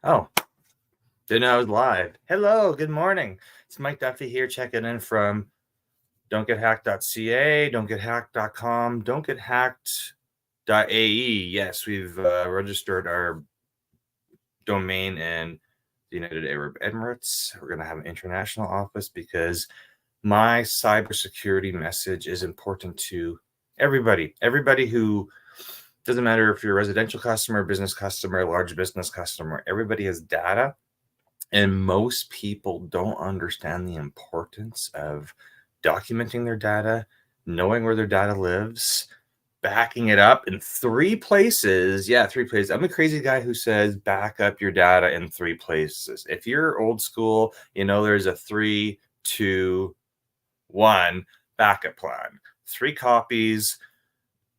Oh, didn't know I was live. Hello, good morning. It's Mike Duffy here checking in from don'tgethacked.ca, don'tgethacked.com, don'tgethacked.ae. Yes, we've registered our domain in the United Arab Emirates. We're going to have an international office because my cybersecurity message is important to everybody. Everybody who doesn't matter if you're a residential customer, business customer, large business customer, everybody has data. And most people don't understand the importance of documenting their data, knowing where their data lives, backing it up in three places. Yeah, three places. I'm a crazy guy who says back up your data in three places. If you're old school, there's a 3, 2, 1 backup plan. 3 copies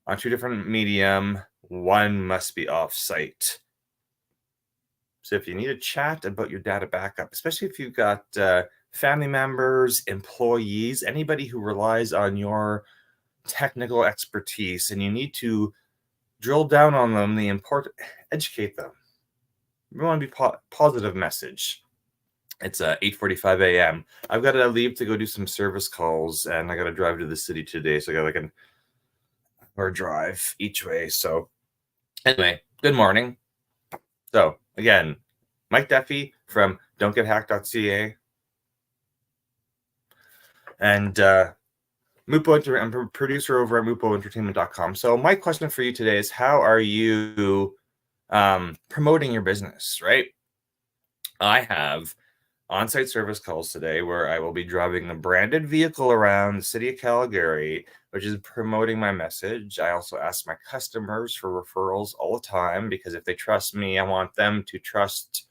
on 2 different medium. 1 must be off-site. So if you need to chat about your data backup, especially if you've got family members, employees, anybody who relies on your technical expertise, and you need to drill down on them, educate them. We want to be positive message. It's 8:45 a.m. I've got to leave to go do some service calls, and I got to drive to the city today, so I got like an hour drive each way. So anyway, good morning. So again, Mike Duffy from don'tgethacked.ca. And Mupo, I'm a producer over at mupoentertainment.com. So my question for you today is, how are you promoting your business, right? I have on-site service calls today where I will be driving a branded vehicle around the city of Calgary, which is promoting my message. I also ask my customers for referrals all the time because if they trust me, I want them to trust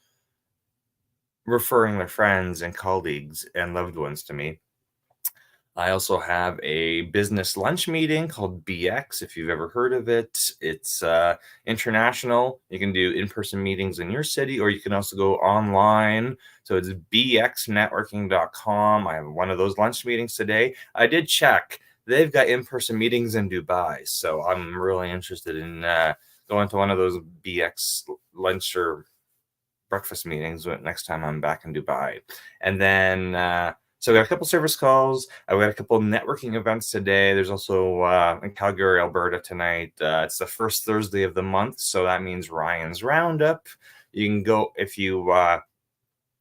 referring their friends and colleagues and loved ones to me. I also have a business lunch meeting called BX, if you've ever heard of it. It's international. You can do in-person meetings in your city, or you can also go online. So it's bxnetworking.com. I have one of those lunch meetings today. I did check. They've got in-person meetings in Dubai. So I'm really interested in going to one of those BX lunch or breakfast meetings next time I'm back in Dubai. And then... So we got a couple service calls. We got a couple networking events today. There's also in Calgary, Alberta tonight. It's the first Thursday of the month, so that means Ryan's Roundup. You can go if you want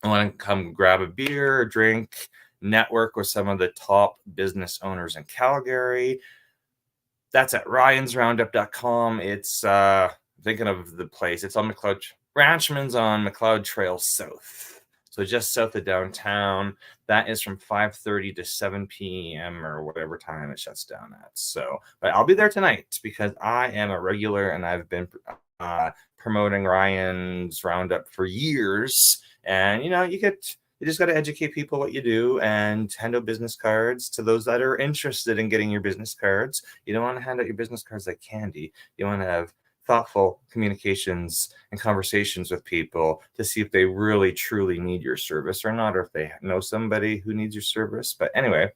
to come grab a beer, a drink, network with some of the top business owners in Calgary. That's at ryansroundup.com. It's thinking of the place. It's on McLeod Ranchman's on McLeod Trail South. So just south of downtown. That is from 5:30 to 7 p.m. or whatever time it shuts down at. So, but I'll be there tonight because I am a regular and I've been promoting Ryan's Roundup for years. And you just got to educate people what you do and hand out business cards to those that are interested in getting your business cards. You don't want to hand out your business cards like candy. You want to have thoughtful communications and conversations with people to see if they really truly need your service or not, or if they know somebody who needs your service. But anyway,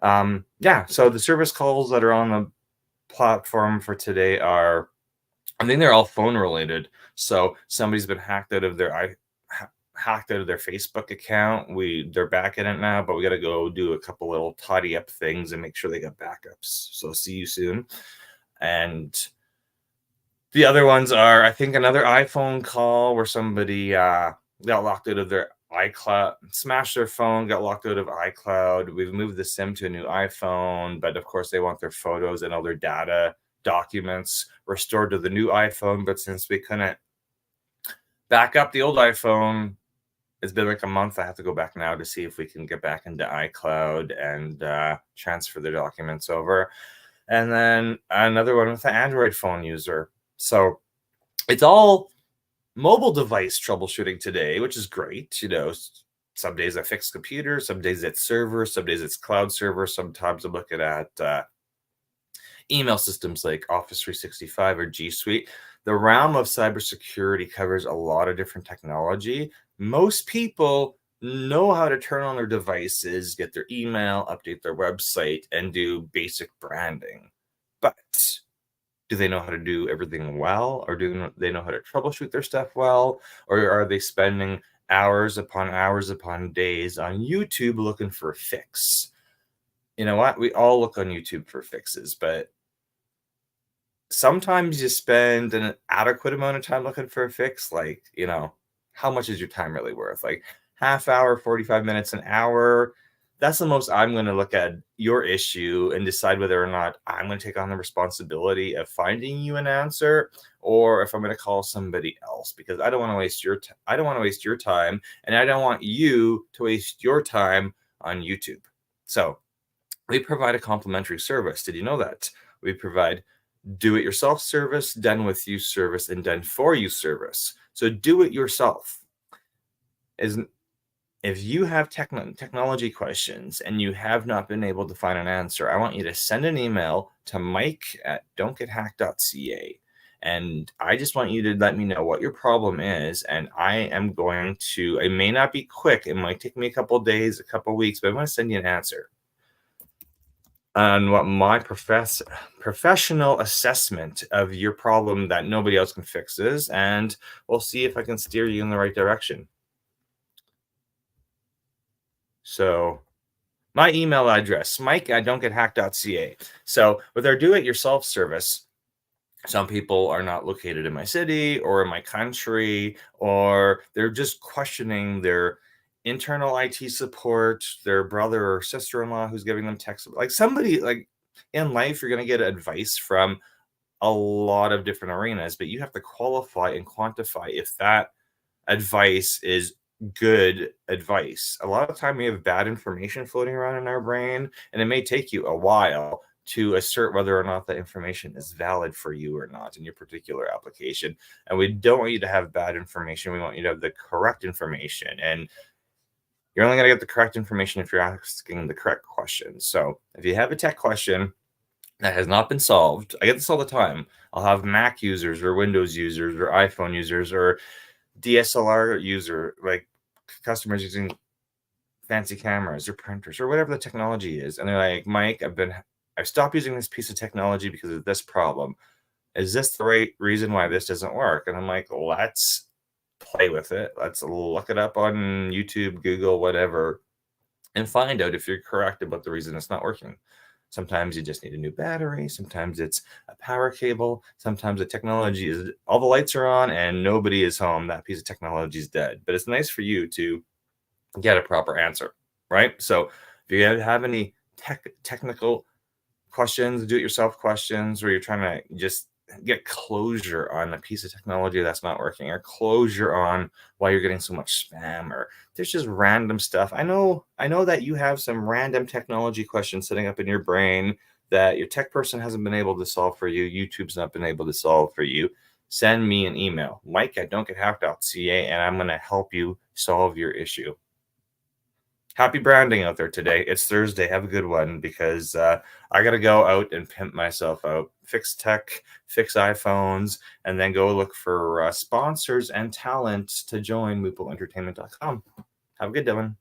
so the service calls that are on the platform for today I think they're all phone related. So somebody's been hacked out of their Facebook account. They're back in it now, but we got to go do a couple little tidy up things and make sure they got backups. So see you soon. And the other ones are, I think, another iPhone call where somebody got locked out of their iCloud, smashed their phone, got locked out of iCloud. We've moved the SIM to a new iPhone, but of course they want their photos and all their data documents restored to the new iPhone. But since we couldn't back up the old iPhone, it's been like a month. I have to go back now to see if we can get back into iCloud and transfer the documents over. And then another one with an Android phone user. So it's all mobile device troubleshooting today, which is great. Some days I fix computers, some days it's server, some days it's cloud server. Sometimes I'm looking at email systems like Office 365 or G Suite. The realm of cybersecurity covers a lot of different technology. Most people know how to turn on their devices, get their email, update their website, and do basic branding. But Do they know how to do everything well, or do they know how to troubleshoot their stuff well, or are they spending hours upon days on YouTube looking for a fix? You know what? We all look on YouTube for fixes, but sometimes you spend an adequate amount of time looking for a fix. Like, how much is your time really worth? Like half hour, 45 minutes, an hour. That's the most I'm going to look at your issue and decide whether or not I'm going to take on the responsibility of finding you an answer, or if I'm going to call somebody else, because I don't want to waste your time. I don't want to waste your time, and I don't want you to waste your time on YouTube. So we provide a complimentary service. Did you know that? We provide do-it-yourself service, done with you service, and done for you service. So do it yourself. If you have technology questions and you have not been able to find an answer, I want you to send an email to mike@don'tgethacked.ca. And I just want you to let me know what your problem is. And I am going to, it may not be quick. It might take me a couple days, a couple weeks, but I'm going to send you an answer on what my professional assessment of your problem that nobody else can fix is, and we'll see if I can steer you in the right direction. So my email address, mike@don'tgethacked.ca. So with our do-it-yourself service, some people are not located in my city or in my country, or they're just questioning their internal IT support, their brother or sister-in-law who's giving them text. Like somebody, like in life, you're going to get advice from a lot of different arenas, but you have to qualify and quantify if that advice is good advice. A lot of time we have bad information floating around in our brain, and it may take you a while to assert whether or not that information is valid for you or not in your particular application. And we don't want you to have bad information. We want you to have the correct information. And you're only going to get the correct information if you're asking the correct questions. So if you have a tech question that has not been solved, I get this all the time. I'll have Mac users or Windows users or iPhone users or DSLR user, like customers using fancy cameras or printers or whatever the technology is. And they're like, Mike, I've stopped using this piece of technology because of this problem. Is this the right reason why this doesn't work? And I'm like, let's play with it. Let's look it up on YouTube, Google, whatever, and find out if you're correct about the reason it's not working. Sometimes you just need a new battery. Sometimes it's a power cable. Sometimes the technology is, all the lights are on and nobody is home. That piece of technology is dead. But it's nice for you to get a proper answer, right? So if you have any technical questions, do-it-yourself questions, or you're trying to just get closure on a piece of technology that's not working, or closure on why you're getting so much spam, or there's just random stuff. I know that you have some random technology questions sitting up in your brain that your tech person hasn't been able to solve for you. YouTube's not been able to solve for you. Send me an email, mike@don'tgethacked.ca, and I'm going to help you solve your issue. Happy branding out there today. It's Thursday. Have a good one, because I got to go out and pimp myself out, fix tech, fix iPhones, and then go look for sponsors and talent to join MoopleEntertainment.com. Have a good one.